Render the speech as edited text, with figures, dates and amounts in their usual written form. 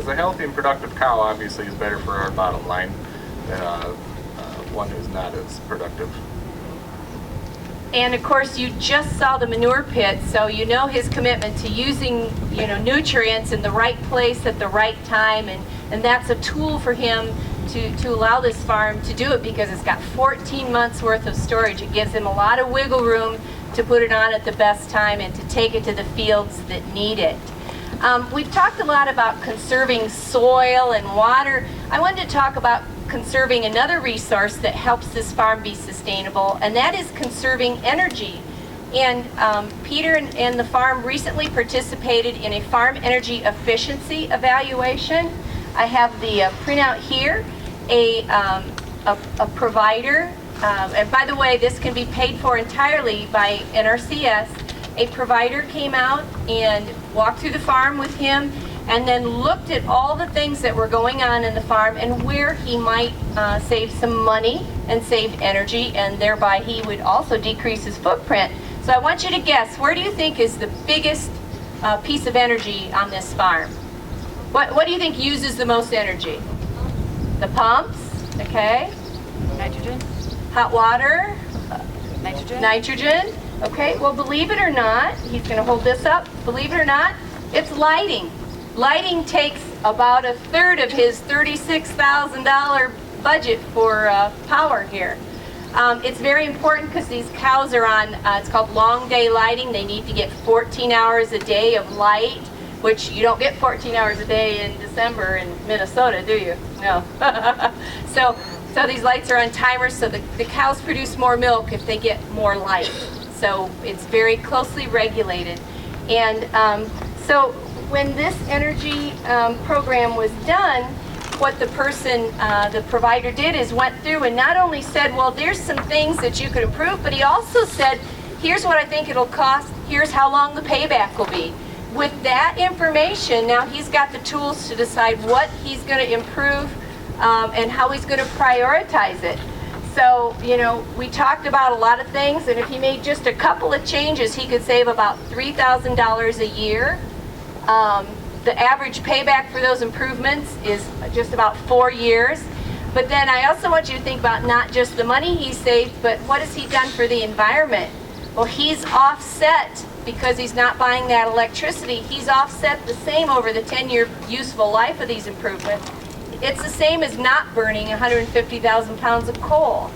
because a healthy and productive cow obviously is better for our bottom line than one who's not as productive. And of course, you just saw the manure pit, so you know his commitment to using, nutrients in the right place at the right time, and that's a tool for him to allow this farm to do it, because it's got 14 months worth of storage. It gives him a lot of wiggle room to put it on at the best time and to take it to the fields that need it. We've talked a lot about conserving soil and water. I wanted to talk about conserving another resource that helps this farm be sustainable, and that is conserving energy. And Peter and the farm recently participated in a farm energy efficiency evaluation. I have the printout here. A provider, and by the way, this can be paid for entirely by NRCS. A provider came out and walked through the farm with him, and then looked at all the things that were going on in the farm and where he might save some money and save energy, and thereby he would also decrease his footprint. So I want you to guess, where do you think is the biggest piece of energy on this farm? What do you think uses the most energy? The pumps, okay. Nitrogen. Hot water. Nitrogen. Nitrogen. Okay, well, believe it or not, he's going to hold this up. Believe it or not, it's lighting. Lighting takes about a third of his $36,000 budget for power here. It's very important because these cows are on, it's called long day lighting. They need to get 14 hours a day of light, which you don't get 14 hours a day in December in Minnesota, do you? No. So these lights are on timers, so the cows produce more milk if they get more light. So it's very closely regulated. And so when this energy program was done, what the provider did is went through and not only said, well, there's some things that you could improve, but he also said, here's what I think it'll cost, here's how long the payback will be. With that information, now he's got the tools to decide what he's going to improve and how he's going to prioritize it. So, we talked about a lot of things, and if he made just a couple of changes, he could save about $3,000 a year. The average payback for those improvements is just about 4 years. But then I also want you to think about not just the money he saved, but what has he done for the environment? Well, he's offset, because he's not buying that electricity, he's offset the same over the 10-year useful life of these improvements. It's the same as not burning 150,000 pounds of coal.